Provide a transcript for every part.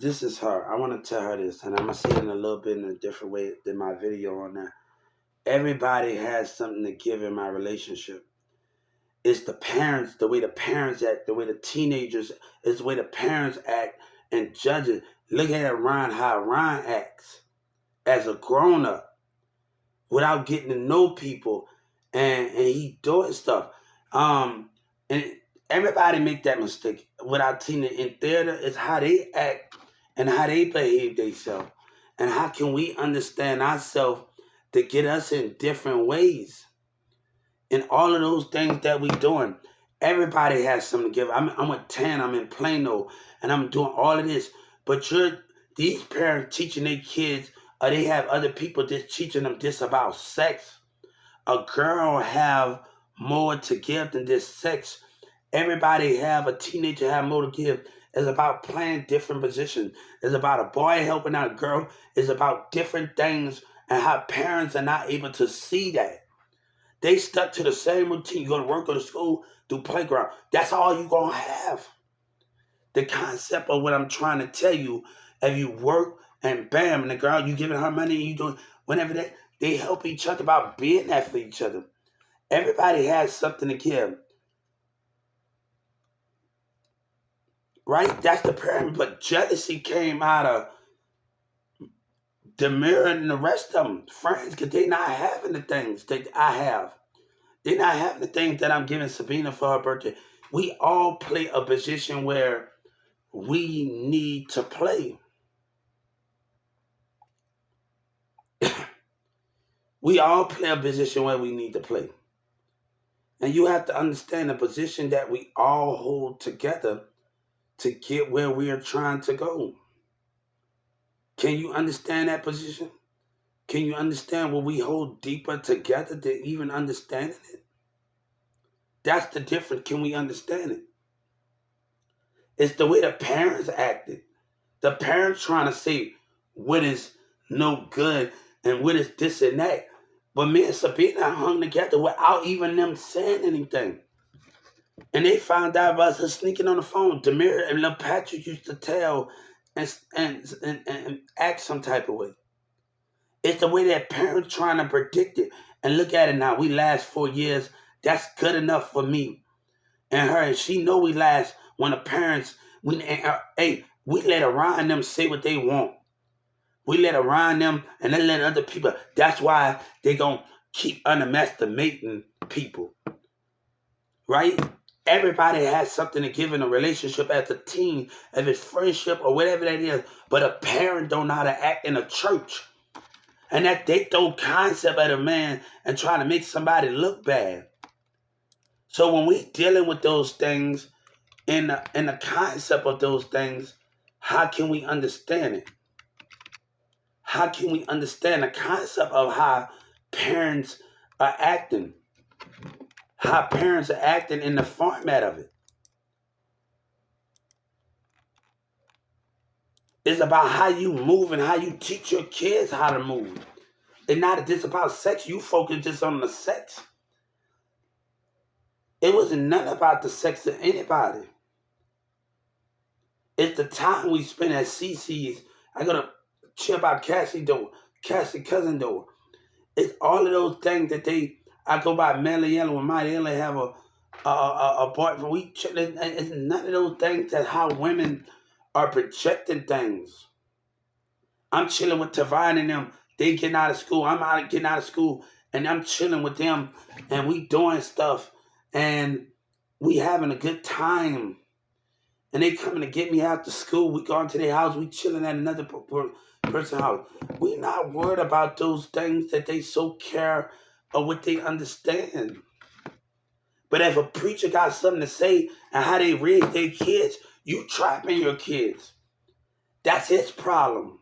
this is her. I want to tell her this, and I'm gonna say it in a little bit in a different way than my video on that. Everybody has something to give in my relationship. It's the parents, the way the parents act, the way the teenagers, it's the way the parents act and judge it. Look at Ron, how Ron acts as a grown up without getting to know people, and he doing stuff. And everybody make that mistake. Without seeing it in theater, it's how they act and how they behave themselves. And how can we understand ourselves to get us in different ways? And all of those things that we doing. Everybody has something to give. I'm with Tan, I'm in Plano, and I'm doing all of this. But these parents teaching their kids, or they have other people just teaching them this about sex. A girl have more to give than this sex. Everybody have, a teenager have more to give. It's about playing different positions. It's about a boy helping out a girl. It's about different things, and how parents are not able to see that. They stuck to the same routine. You go to work, go to school, do playground. That's all you gonna have. The concept of what I'm trying to tell you, if you work and bam, and the girl, you giving her money and you doing whenever they help each other about being that for each other. Everybody has something to give. Right? That's the pyramid. But jealousy came out of Demir and the rest of them. Friends, because they not having the things that I have. They're not having the things that I'm giving Sabina for her birthday. We all play a position where we need to play. We all play a position where we need to play. And you have to understand the position that we all hold together to get where we are trying to go. Can you understand that position? Can you understand what we hold deeper together to even understand it? That's the difference. Can we understand it? It's the way the parents acted. The parents trying to say what is no good and what is this and that. But me and Sabina hung together without even them saying anything. And they found out about us sneaking on the phone. Demir and Lil Patrick used to tell and act some type of way. It's the way that parents trying to predict it. And look at it now. We last 4 years. That's good enough for me and her. And she know we last when the parents, we let Orion them say what they want. We let Orion them and they let other people. That's why they gonna keep underestimating people. Right? Everybody has something to give in a relationship as a teen, if it's friendship or whatever that is. But a parent don't know how to act in a church. And that they throw concept at a man and try to make somebody look bad. So when we dealing with those things, in the concept of those things, how can we understand it? How can we understand the concept of how parents are acting? How parents are acting in the format of it. It's about how you move and how you teach your kids how to move. It's not just about sex. You focus just on the sex. It wasn't nothing about the sex of anybody. It's the time we spend at CC's. I gotta chill about Cassie door, Cassie cousin door. It's all of those things that I go by Melly Yellow and my Yellow have a boyfriend. We chill. It's none of those things that how women are projecting things. I'm chilling with Tavine and them. They getting out of school. I'm getting out of school, and I'm chilling with them, and we doing stuff, and we having a good time. And they coming to get me after school. We going to their house. We chilling at another person's house. We not worried about those things that they so care or what they understand. But if a preacher got something to say and how they raise their kids, you trapping your kids. That's his problem.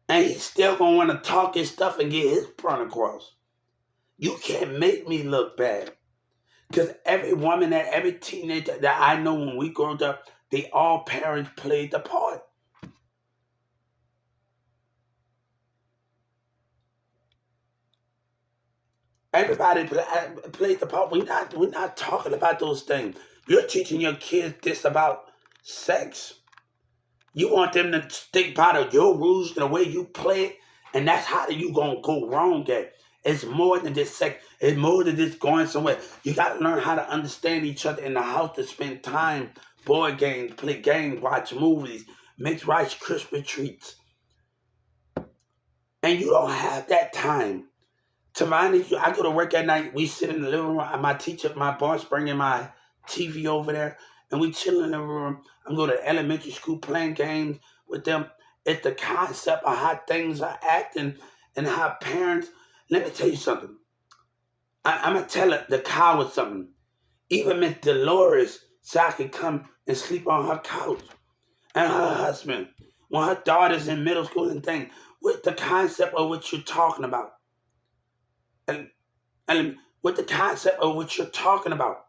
And he's still going to want to talk his stuff and get his point across. You can't make me look bad. Because every woman, every teenager that I know when we growed up, they all parents played the part. Everybody played the part. We're not talking about those things. You're teaching your kids this about sex. You want them to stick by your rules and the way you play it, and that's how you gonna go wrong at. It's more than just sex. It's more than just going somewhere. You gotta learn how to understand each other in the house, to spend time, board games, play games, watch movies, make Rice Krispie treats. And you don't have that time. To mind you, I go to work at night. We sit in the living room. My teacher, my boss, bringing my TV over there, and we chill in the room. I'm going to elementary school playing games with them. It's the concept of how things are acting and how parents. Let me tell you something. I'm gonna tell the coward something. Even Miss Dolores said I could come and sleep on her couch, and her husband, when her daughter's in middle school and things, with the concept of what you're talking about. And and with the concept of what you're talking about.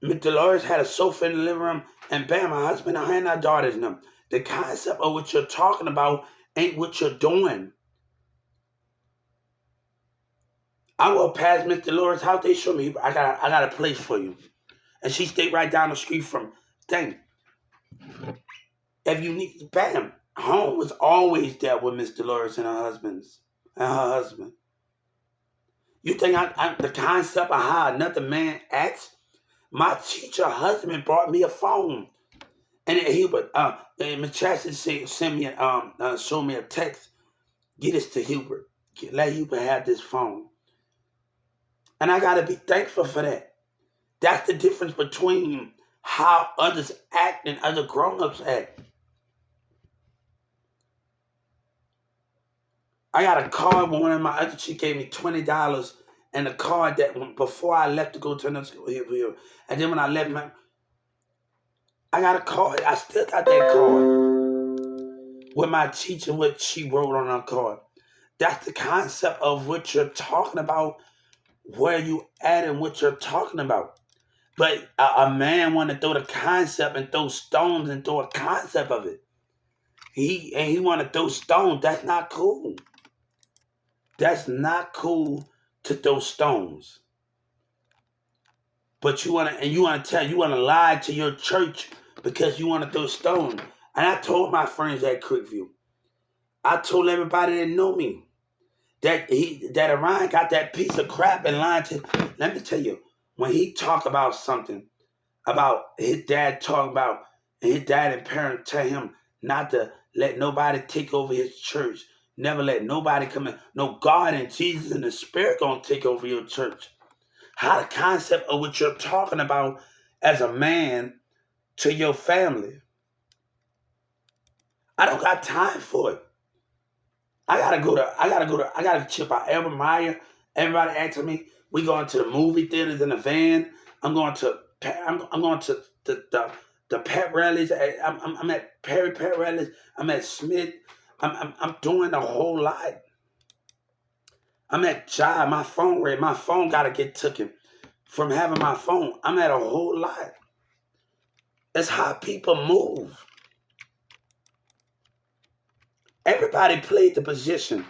Miss Dolores had a sofa in the living room, and bam, my husband and our daughters and them. The concept of what you're talking about ain't what you're doing. I walked past Miss Dolores' house. They showed me, I got a place for you, and she stayed right down the street from thing. If you need, bam, home was always there with Miss Dolores and her husband. You think the concept of how another man acts? My teacher husband brought me a phone. And he would, Miss Chastity send me, show me a text. Get this to Hubert. Let Hubert have this phone. And I got to be thankful for that. That's the difference between how others act and other grown-ups act. I got a card when one of my other chick gave me $20 and a card that before I left to go to another school here. And then when I left, I got a card. I still got that card with my teacher, what she wrote on her card. That's the concept of what you're talking about, where you at and what you're talking about. But a man want to throw the concept and throw stones and throw a concept of it. He want to throw stones. That's not cool. That's not cool to throw stones. But you want to lie to your church because you want to throw stones. And I told my friends at Creekview, I told everybody that know me that Orion got that piece of crap and lying to. Let me tell you, when he talk about something about his dad talking about, and his dad and parents tell him not to let nobody take over his church, never let nobody come in. No, God and Jesus and the Spirit gonna take over your church. How the concept of what you're talking about as a man to your family. I don't got time for it. I gotta chip out Elmer Meyer. Everybody asking me, we going to the movie theaters in a van. I'm going to the pet rallies. I'm at Perry pet rallies. I'm at Smith. I'm doing a whole lot. I'm at job. My phone rate. My phone gotta get taken from having my phone. I'm at a whole lot. That's how people move. Everybody played the position.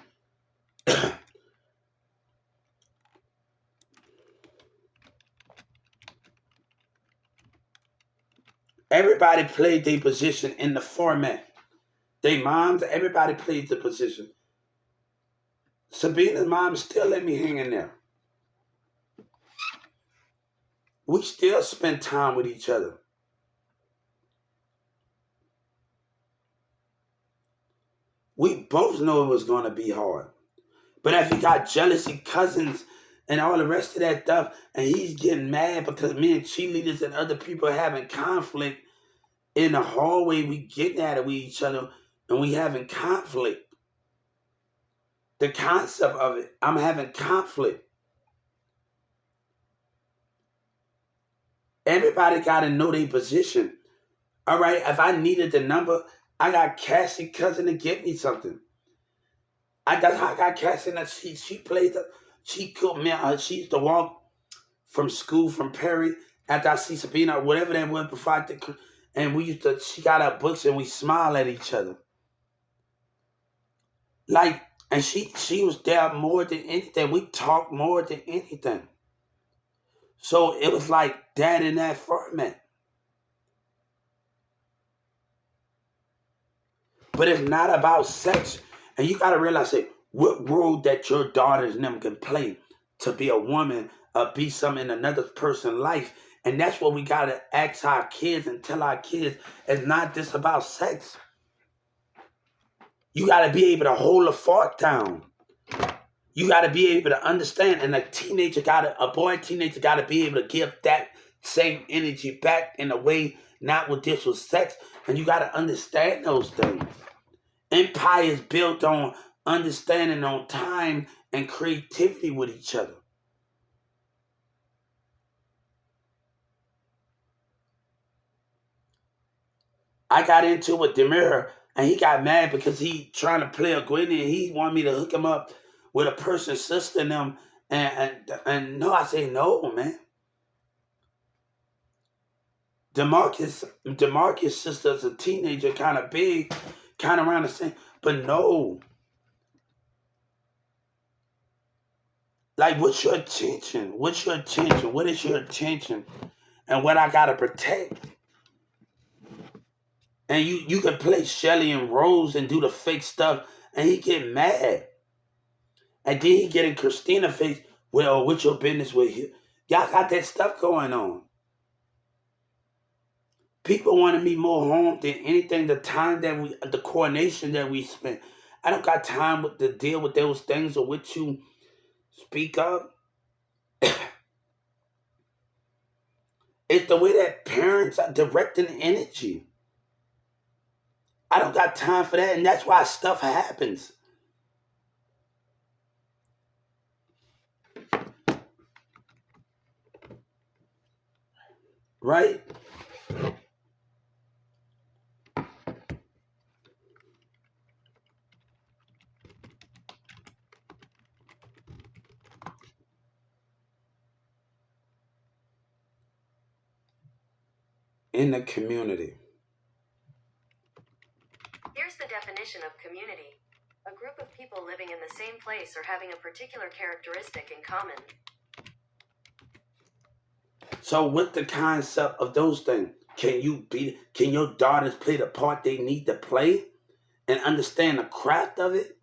Everybody played their position in the format. They moms, everybody played the position. Sabina's mom still let me hang in there. We still spend time with each other. We both know it was going to be hard. But if you got jealousy cousins and all the rest of that stuff, and he's getting mad because me and cheerleaders and other people are having conflict in the hallway, we getting at it with each other and we having conflict. The concept of it, I'm having conflict. Everybody got to know their position. All right, if I needed the number, I got Cassie cousin to get me something. That's how I got Cassie. That she played the, she could me. She used to walk from school from Perry after I see Sabina or whatever that was before I did, and we used to. She got our books and we smile at each other. Like, and she was there more than anything. We talked more than anything. So it was like that in that format. But it's not about sex. And you got to realize it, what role that your daughters and them can play to be a woman, be something in another person's life. And that's what we got to ask our kids and tell our kids. It's not just about sex. You got to be able to hold a fort down. You got to be able to understand. And a boy teenager got to be able to give that same energy back in a way, not with this with sex. And you got to understand those things. Empire is built on understanding, on time and creativity with each other. I got into it with Demir, and he got mad because he trying to play a Gwynny, and he wanted me to hook him up with a person's sister and them. And no, I say no, man. Demarcus' sister's a teenager, kind of big, kind of around the same. But no, like, what's your attention? What's your attention? What is your attention? And what I gotta protect? And you can play Shelly and Rose and do the fake stuff, and he get mad. And then he get in Christina face. Well, what's your business with you? Y'all got that stuff going on. People wanted me more home than anything. The coordination that we spent. I don't got time to deal with those things or what you speak of. It's the way that parents are directing energy. I don't got time for that, and that's why stuff happens. Right? In the community. Here's the definition of community: a group of people living in the same place or having a particular characteristic in common. So with the concept of those things, can your daughters play the part they need to play and understand the craft of it?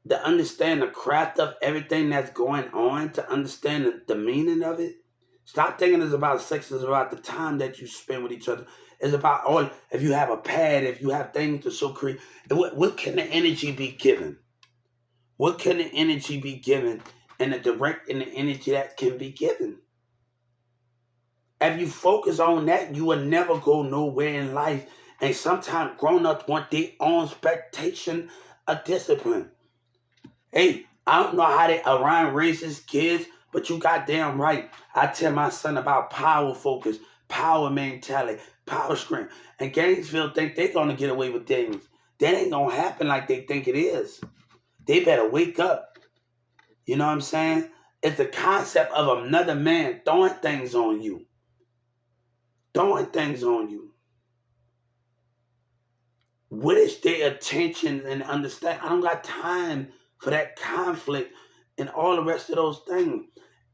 To understand the craft of everything that's going on, to understand the meaning of it. Stop thinking it's about sex, it's about the time that you spend with each other. It's about all, if you have a pad, if you have things to show create. What can the energy be given? What can the energy be given and the direct and the energy that can be given? If you focus on that, you will never go nowhere in life. And sometimes grown-ups want their own expectation of discipline. Hey, I don't know how they around raises kids, but you goddamn right. I tell my son about power focus, power mentality, power strength. And Gainesville think they're gonna get away with things. That ain't gonna happen like they think it is. They better wake up. You know what I'm saying? It's the concept of another man throwing things on you. Throwing things on you. What is their attention and understand? I don't got time for that conflict and all the rest of those things.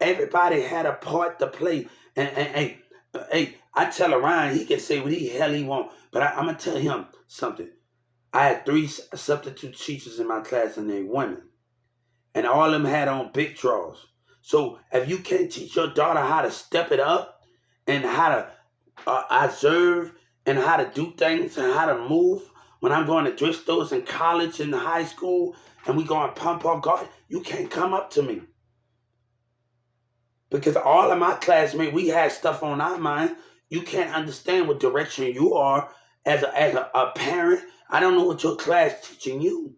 Everybody had a part to play. And hey, I tell Ryan, he can say what the hell he want, but I'm gonna tell him something. I had 3 substitute teachers in my class, and they're women, and all of them had on big drawers. So if you can't teach your daughter how to step it up and how to observe and how to do things and how to move, when I'm going to thrift stores in college and high school and we going pump on guard, you can't come up to me. Because all of my classmates, we had stuff on our mind. You can't understand what direction you are as a parent. I don't know what your class teaching you.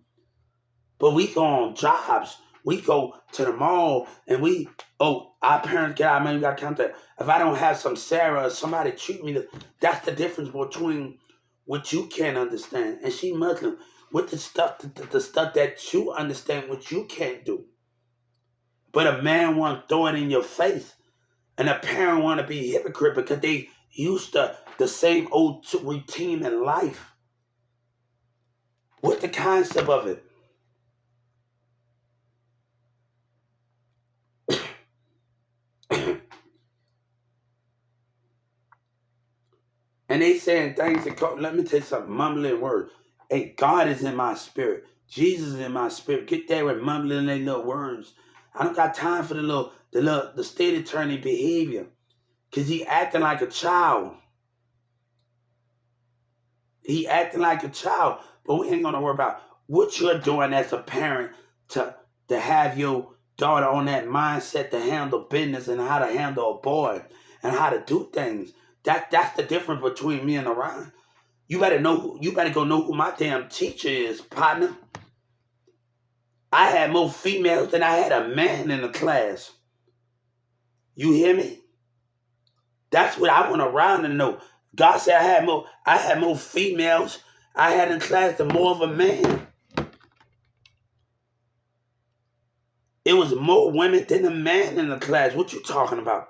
But we go on jobs. We go to the mall and our parents get our money, we got to count that. If I don't have some Sarah or somebody treat me, that's the difference between what you can't understand. And she Muslim. With the stuff, the stuff that you understand, what you can't do. But a man want to throw it in your face. And a parent want to be a hypocrite because they used to the same old routine in life. What the concept of it? And they saying things that let me tell you something, mumbling words. Hey, God is in my spirit. Jesus is in my spirit. Get there and mumbling their little words. I don't got time for the state attorney behavior. Cause he acting like a child. He acting like a child. But we ain't gonna worry about what you're doing as a parent to have your daughter on that mindset to handle business and how to handle a boy and how to do things. That's the difference between me and Orion. You better go know who my damn teacher is, partner. I had more females than I had a man in the class. You hear me? That's what I want Orion to know. God said I had more females I had in class than more of a man. It was more women than a man in the class. What you talking about?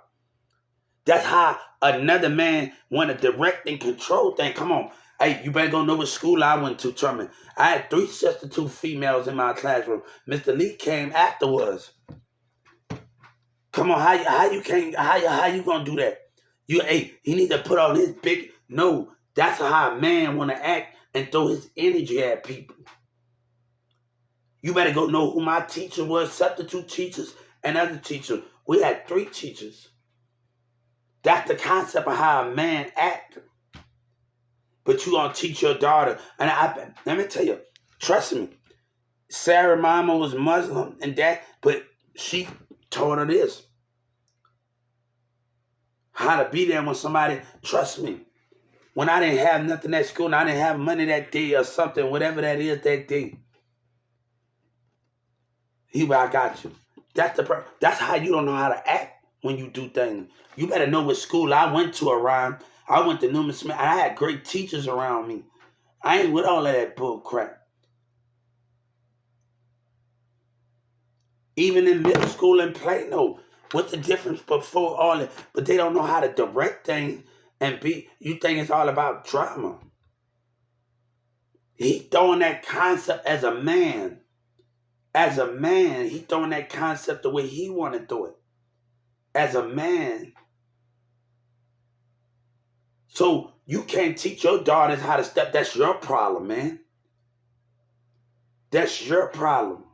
That's how another man want to direct and control things. Come on. Hey, you better go know what school I went to, Truman. I had 3 substitute females in my classroom. Mr. Lee came afterwards. Come on, how you gonna do that? He need to put on his big no. That's how a man wanna act and throw his energy at people. You better go know who my teacher was, substitute teachers and other teachers. We had 3 teachers. That's the concept of how a man acts. But you gonna teach your daughter. And let me tell you, trust me, Sarah mama was Muslim and that, but she taught her this. How to be there when somebody, trust me. When I didn't have nothing at school and I didn't have money that day or something, whatever that is that day, I got you. That's how you don't know how to act when you do things. You better know what school I went to around. I went to Newman Smith. And I had great teachers around me. I ain't with all of that bull crap. Even in middle school and Plano, what's the difference before all that? But they don't know how to direct things and be. You think it's all about drama. He throwing that concept as a man. As a man, he throwing that concept the way he want to do it. As a man. So you can't teach your daughters how to step. That's your problem, man. That's your problem.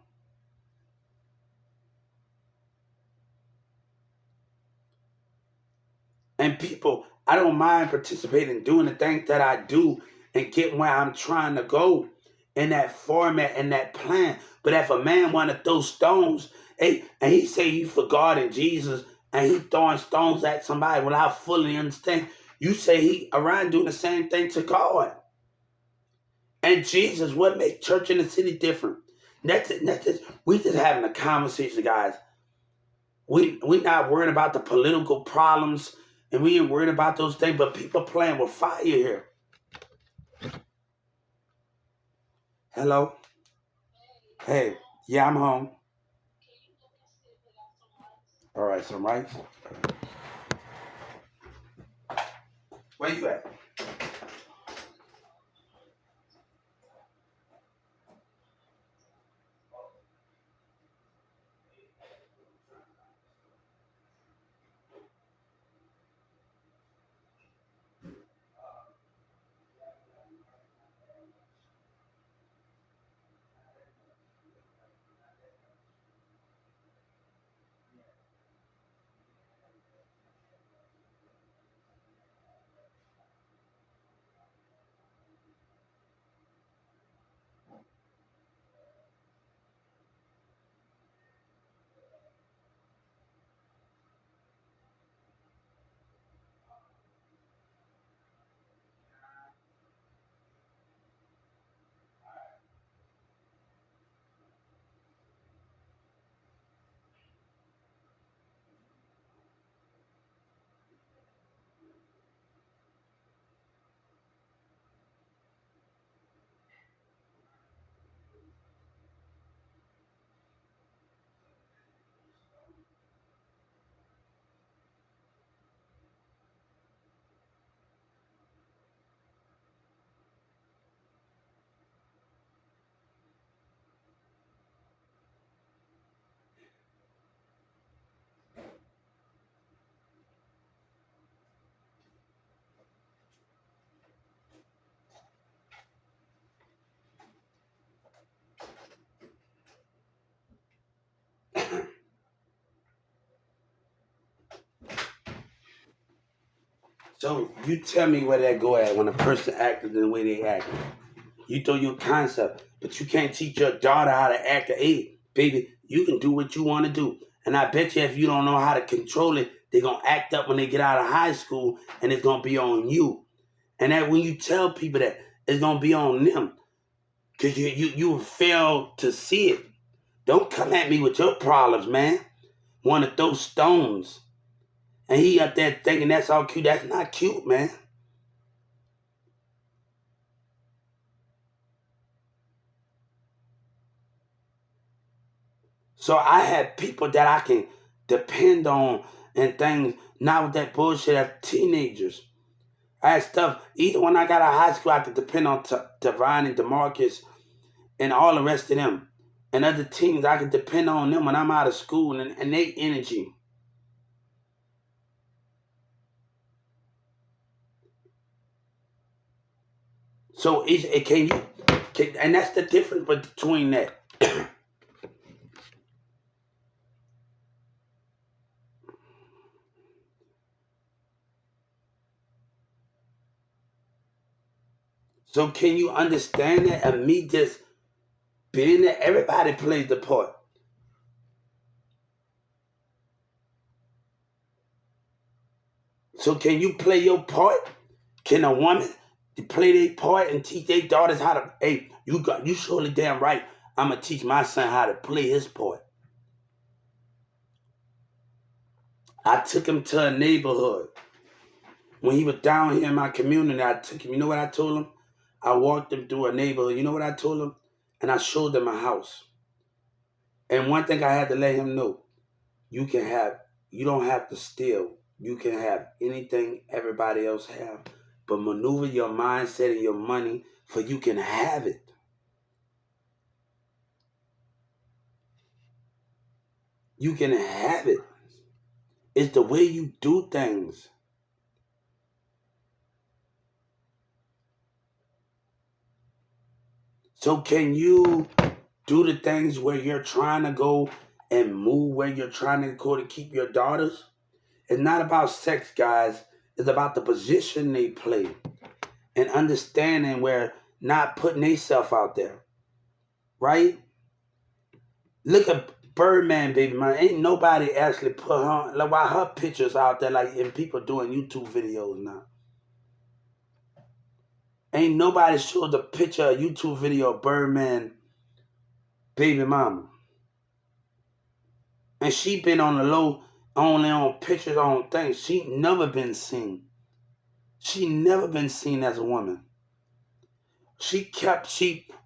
And people, I don't mind participating, doing the things that I do and getting where I'm trying to go in that format and that plan. But if a man want to throw stones, hey, and he say he for God and Jesus, and he throwing stones at somebody without fully understand, you say he around doing the same thing to God. And Jesus, what makes church in the city different? We just having a conversation, guys. We not worried about the political problems and we ain't worried about those things, but people playing with fire here. Hello? Hey, yeah, I'm home. All right, some rice. Where you at? So you tell me where that go at when a person acted the way they act. You throw your concept, but you can't teach your daughter how to act. Hey, baby, you can do what you want to do. And I bet you if you don't know how to control it, they're going to act up when they get out of high school and it's going to be on you. And that when you tell people that, it's going to be on them because you fail to see it. Don't come at me with your problems, man. Want to throw stones. And he up there thinking that's all cute. That's not cute, man. So I had people that I can depend on and things, not with that bullshit of teenagers. I had stuff, even when I got out of high school, I could depend on Divine and DeMarcus and all the rest of them. And other teams, I could depend on them when I'm out of school and their energy. So and that's the difference between that. So can you understand that? And me just being there, everybody plays the part. So can you play your part? Can a woman play their part and teach their daughters how to? Hey, you surely damn right. I'm gonna teach my son how to play his part. I took him to a neighborhood when he was down here in my community. I took him. You know what I told him? I walked him through a neighborhood. You know what I told him? And I showed him a house. And one thing I had to let him know: you can have. You don't have to steal. You can have anything everybody else have, but maneuver your mindset and your money for you can have it. You can have it. It's the way you do things. So can you do the things where you're trying to go and move where you're trying to go to keep your daughters? It's not about sex, guys. It's about the position they play and understanding where not putting themselves out there. Right? Look at Birdman, baby man. Ain't nobody actually put her like why her pictures out there like and people doing YouTube videos now. Ain't nobody showed the picture of YouTube video of Birdman baby mama. And she been on the low, only on pictures on things. She never been seen. She never been seen as a woman.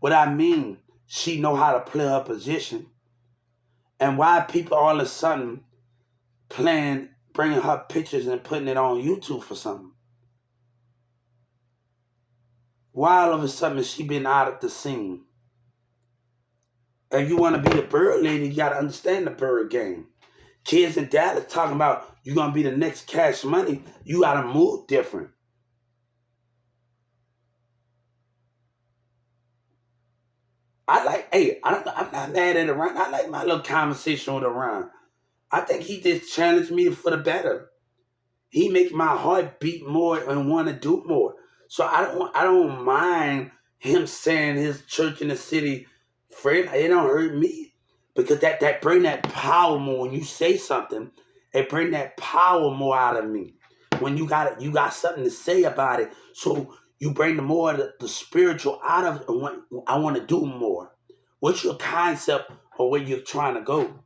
What I mean, she know how to play her position. And why people all of a sudden bringing her pictures and putting it on YouTube for something? Why all of a sudden she been out of the scene? If you want to be the bird lady, you got to understand the bird game. Kids in Dallas talking about you're going to be the next Cash Money. You got to move different. I'm not mad at Iran. I like my little conversation with Iran. I think he just challenged me for the better. He makes my heart beat more and want to do more. So I don't mind him saying his church in the city, friend, it don't hurt me. Because that bring that power more when you say something, it bring that power more out of me. When you got something to say about it. So you bring the spiritual out of it and I want to do more. What's your concept or where you're trying to go?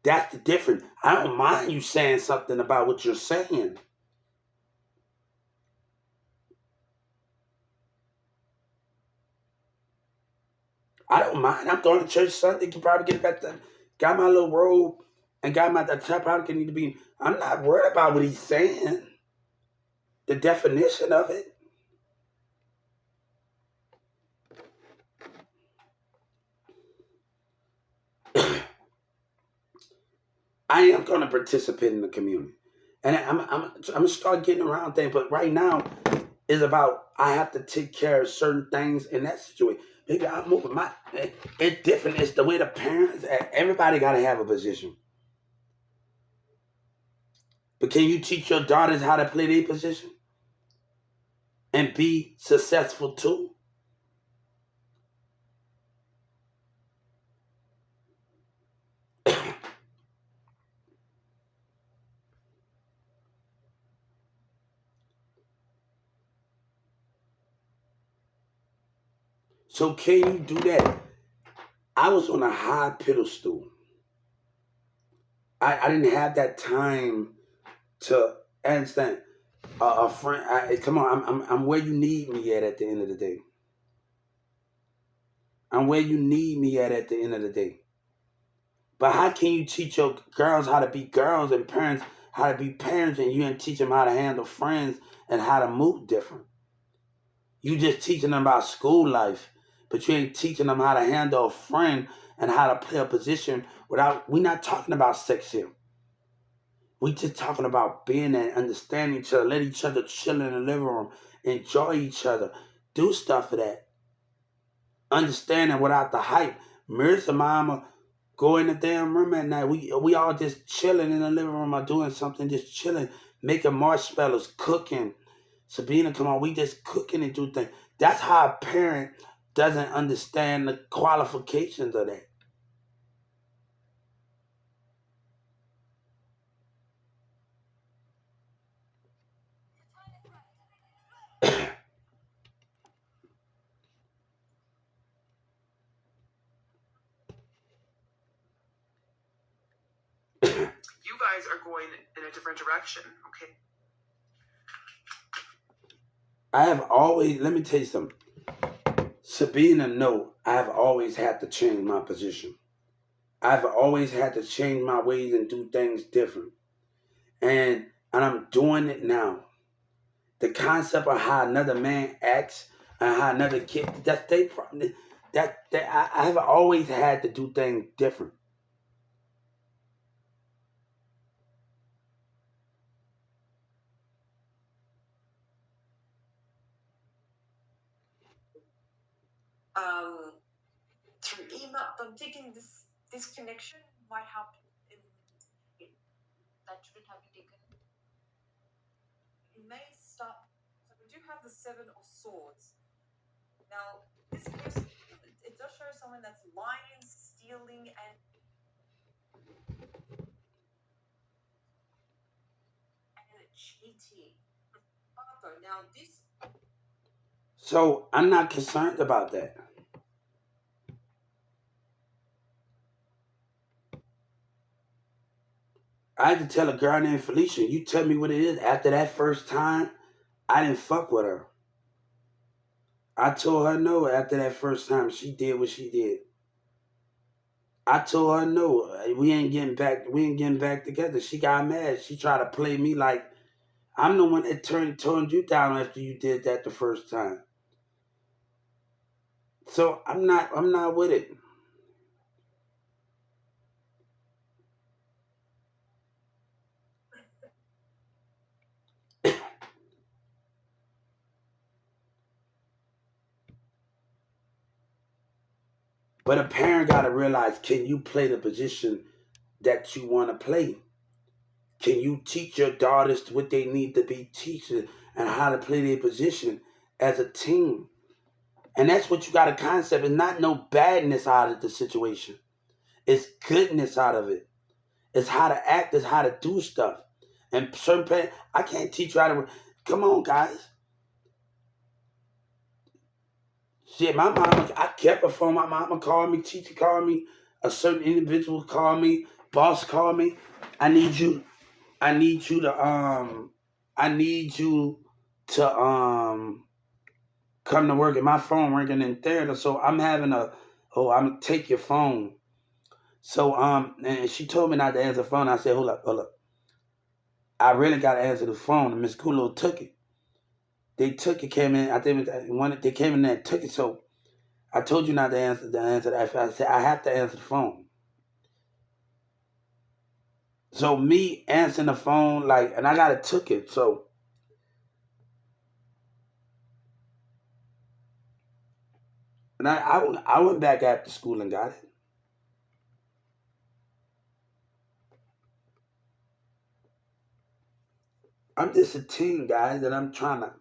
That's the difference. I don't mind you saying something about what you're saying. I don't mind. I'm going to church Sunday. Can probably get back to got my little robe and got my the top probably can need to be. I'm not worried about what he's saying. The definition of it. I am going to participate in the community, and I'm gonna start getting around things. But right now, is about I have to take care of certain things in that situation. Maybe I'm moving it's different. It's the way the parents. Everybody got to have a position. But can you teach your daughters how to play their position and be successful too? So can you do that? I was on a high pedestal. I didn't have that time to understand. A friend, come on, I'm where you need me at the end of the day. I'm where you need me at the end of the day. But how can you teach your girls how to be girls and parents how to be parents, and you didn't teach them how to handle friends and how to move different? You just teaching them about school life, but you ain't teaching them how to handle a friend and how to play a position without. We're not talking about sex here. We just talking about being there, understanding each other, let each other chill in the living room, enjoy each other, do stuff for that. Understanding without the hype. Mirza mama go in the damn room at night. We all just chilling in the living room or doing something, just chilling, making marshmallows, cooking. Sabina, come on, we just cooking and do things. That's how a parent doesn't understand the qualifications of that. You guys are going in a different direction, okay? I have always, let me tell you something. Sabina, no, I have always had to change my position. I've always had to change my ways and do things different. And I'm doing it now. The concept of how another man acts and how another kid, that's they problem. I have always had to do things different. Um, Through email, I'm thinking this connection might happen. That shouldn't have been taken. It may start. So we do have the Seven of Swords. Now, this person, it does show someone that's lying, stealing, and cheating. Now, this. So I'm not concerned about that. I had to tell a girl named Felicia, you tell me what it is. After that first time, I didn't fuck with her. I told her no after that first time. She did what she did. I told her no. We ain't getting back together. She got mad. She tried to play me like I'm the one that turned you down after you did that the first time. So I'm not with it. But a parent gotta realize, can you play the position that you wanna play? Can you teach your daughters what they need to be teaching and how to play their position as a team? And that's what you got a concept. It's not no badness out of the situation. It's goodness out of it. It's how to act. It's how to do stuff. And certain parents, I can't teach you how to. Come on, guys. Shit, my mama, I kept her phone. My mama called me, teacher called me, a certain individual called me, boss called me. I need you. I need you to I need you to come to work. And my phone ringing in theater, so I'm having a I'm gonna take your phone. So and she told me not to answer the phone. I said, hold up. I really got to answer the phone. And Miss Kulo took it. They took it, came in. I think they came in there and took it. So I told you not to answer that. I said I have to answer the phone. So me answering the phone, like, and I gotta took it. So and I went back after school and got it. I'm just a teen, guys, and I'm trying to,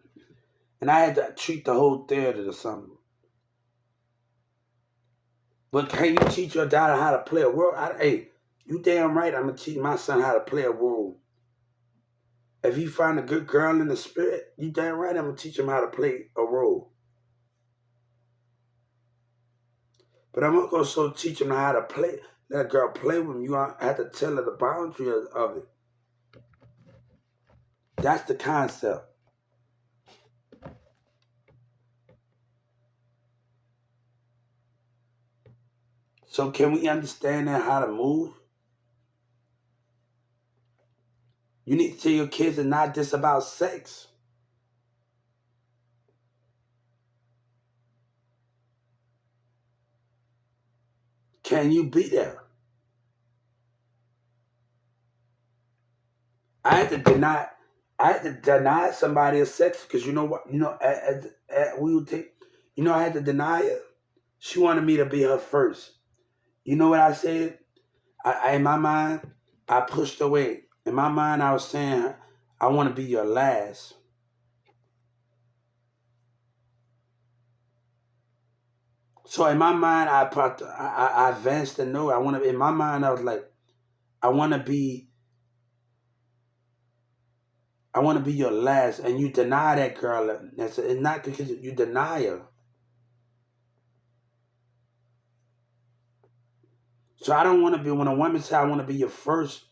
and I had to treat the whole theater or something. But can you teach your daughter how to play a role? Hey, you damn right. I'm gonna teach my son how to play a role. If you find a good girl in the spirit, you damn right. I'm gonna teach him how to play a role. But I'm also teach him how to play. Let a girl play with him. You have to tell her the boundary of it. That's the concept. So can we understand that how to move? You need to tell your kids it's not just about sex. Can you be there? I had to deny. I had to deny somebody a sex because you know what? We would take. I had to deny her. She wanted me to be her first. You know what I said? In my mind, I pushed away. In my mind, I was saying, I want to be your last. So in my mind, I advanced the no. I want to. In my mind, I was like, I want to be. I want to be your last, and you deny that girl. It's not because you deny her. So I don't want to be when a woman says I want to be your first.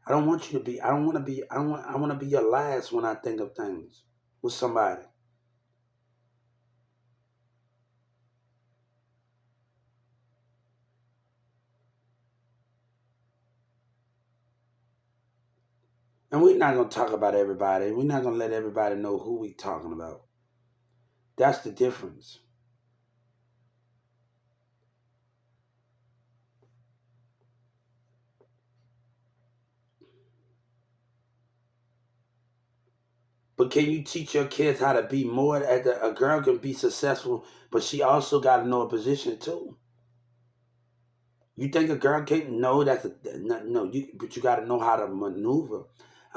I don't want you to be. I don't want to be. I want to be your last when I think of things with somebody. And we're not gonna talk about everybody. We're not gonna let everybody know who we talking about. That's the difference. But can you teach your kids how to be more? A girl can be successful, but she also got to know a position too. You think a girl can't know no? But you got to know how to maneuver.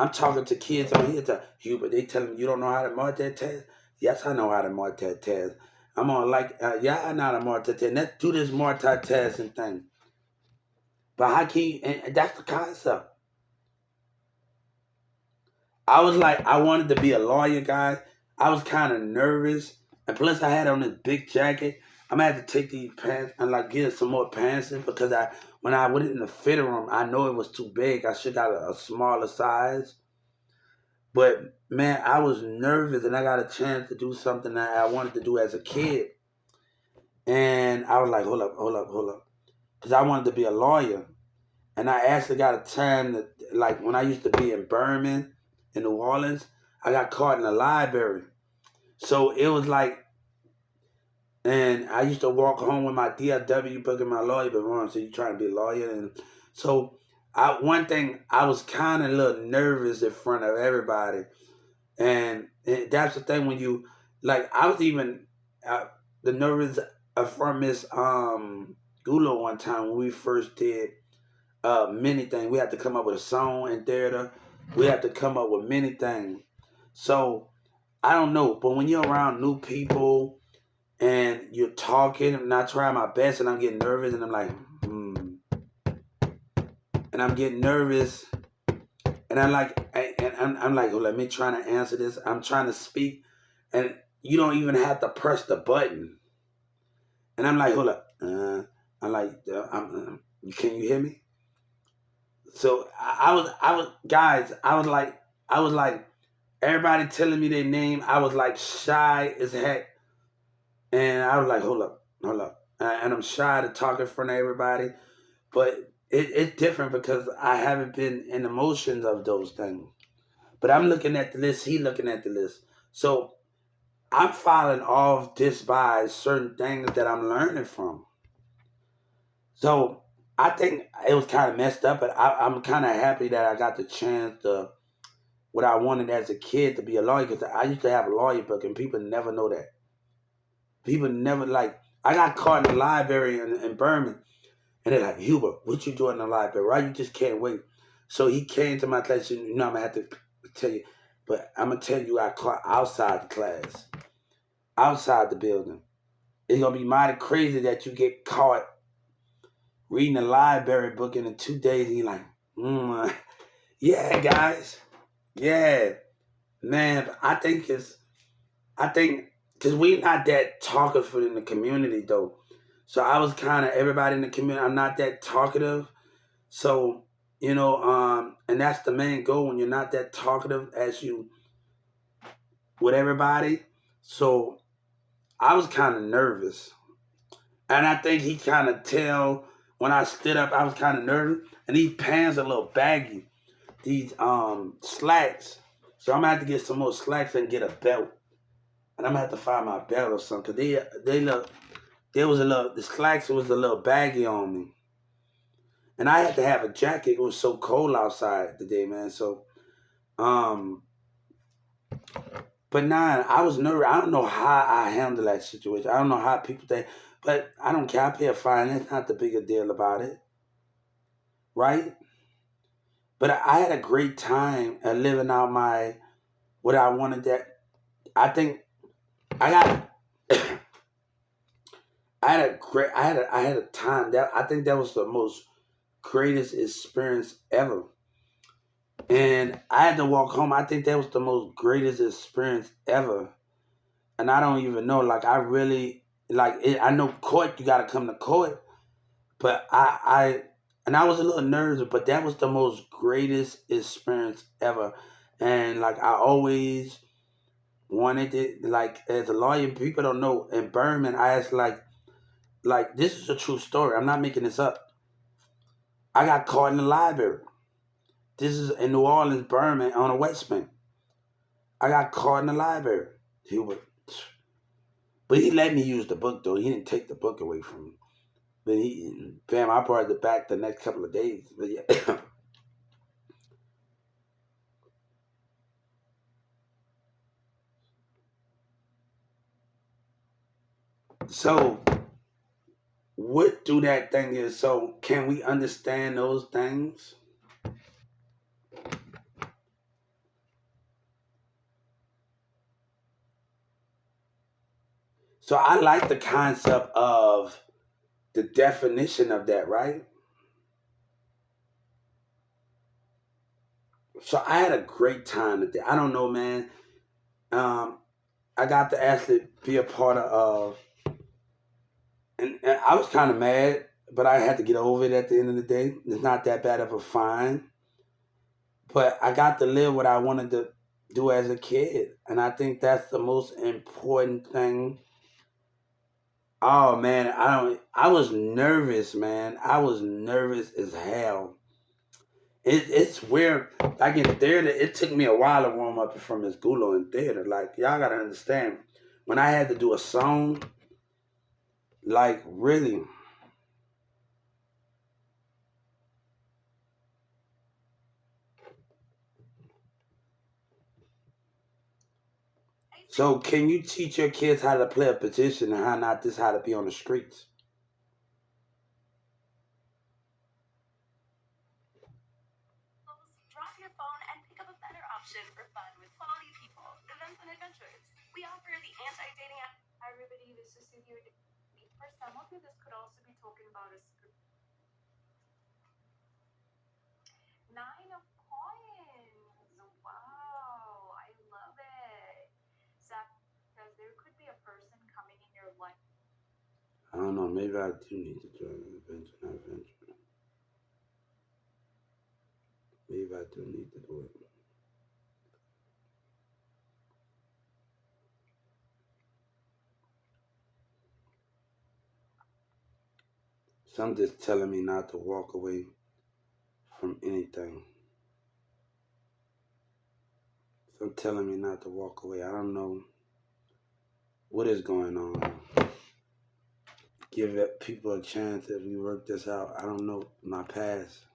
I'm talking to kids on here, to Hubert. They tell me you don't know how to multitask. Yes, I know how to multitask. I'm on yeah, I know how to multitask. Let's do this multitasking thing. But how can you? And that's the concept. I was like, I wanted to be a lawyer, guy. I was kind of nervous, and plus I had on this big jacket. I'm gonna have to take these pants and like get some more pants in because when I went in the fitting room, I know it was too big. I should got a smaller size. But man, I was nervous, and I got a chance to do something that I wanted to do as a kid, and I was like, hold up, because I wanted to be a lawyer, and I actually got a time to like when I used to be in Birmingham, in New Orleans. I got caught in the library. So it was like, and I used to walk home with my DLW book and my lawyer book. Mom, so you trying to be a lawyer? And so one thing, I was kind of a little nervous in front of everybody. And that's the thing when you, like, I was even, the nervous from Miss Gula one time when we first did many things. We had to come up with a song in theater. We had to come up with many things. So I don't know, but when you're around new people and you're talking and I try my best and I'm getting nervous and I'm like, and I'm getting nervous and I'm like, oh, let me try to answer this. I'm trying to speak and you don't even have to press the button. And I'm like, hold up. I'm like, can you hear me? So guys, I was like, everybody telling me their name. I was like shy as heck. And I was like, hold up. And I'm shy to talk in front of everybody. But it's different because I haven't been in the motions of those things. But I'm looking at the list, he looking at the list. So I'm filing off this by certain things that I'm learning from. So I think it was kind of messed up, but I'm kind of happy that I got the chance to what I wanted as a kid to be a lawyer because I used to have a lawyer book and people never know that. People never like. I got caught in the library in Birmingham, and they're like, Hubert, what you doing in the library? Why you just can't wait? So he came to my class. And, I'm gonna have to tell you. But I'm gonna tell you, I caught outside the class, outside the building. It's gonna be mighty crazy that you get caught reading a library book and in 2 days and you're like, yeah, guys, yeah, man. I think, because we not that talkative in the community though. So I was kind of everybody in the community. I'm not that talkative. So and that's the main goal when you're not that talkative as you with everybody. So I was kind of nervous, and I think he kind of tell when I stood up, I was kind of nervous, and these pants are a little baggy. These slacks. So I'm gonna have to get some more slacks and get a belt, and I'm gonna have to find my belt or something. 'Cause they look there was a little the slacks was a little baggy on me, and I had to have a jacket. It was so cold outside today, man. So um, but nah, I was nervous. I don't know how I handle that situation. I don't know how people think, but I don't care. I pay a fine. It's not the bigger deal about it, right? But I had a great time at living out my what I wanted. That I think I got. I had a time that I think that was the most greatest experience ever. And I had to walk home. I think that was the most greatest experience ever. And I don't even know. Like I really like it. I know court. You got to come to court. But and I was a little nervous. But that was the most greatest experience ever. And like I always wanted it. Like as a lawyer, people don't know. In Berman, I asked like this is a true story. I'm not making this up. I got caught in the library. This is in New Orleans, Berman, on a West Bank. I got caught in the library. He was, but he let me use the book though. He didn't take the book away from me. But bam, I brought it back the next couple of days. But yeah. So what do that thing is? So can we understand those things? So I like the concept of the definition of that, right? So I had a great time today. I don't know, man. Um, I got to actually be a part of, and I was kind of mad, but I had to get over it at the end of the day. It's not that bad of a fine, but I got to live what I wanted to do as a kid, and I think that's the most important thing. Oh man, I don't. I was nervous, man. I was nervous as hell. It's weird. Like in theater, it took me a while to warm up from Miss Gulo in theater. Like y'all gotta understand, when I had to do a song, like really. So can you teach your kids how to play a position and how not just how to be on the streets? Drop your phone and pick up a better option for fun with quality people, events, and adventures. We offer the anti-dating app. Hi everybody, this is Cynthia. For some of you, this could also be talking about a script. Nine of coins. Wow, I love it. Zach, because there could be a person coming in your life. I don't know. Maybe I do need to join an adventure, not venture. Maybe I do need to do it. Some just telling me not to walk away from anything. Some telling me not to walk away. I don't know what is going on. Give people a chance if we work this out. I don't know my past.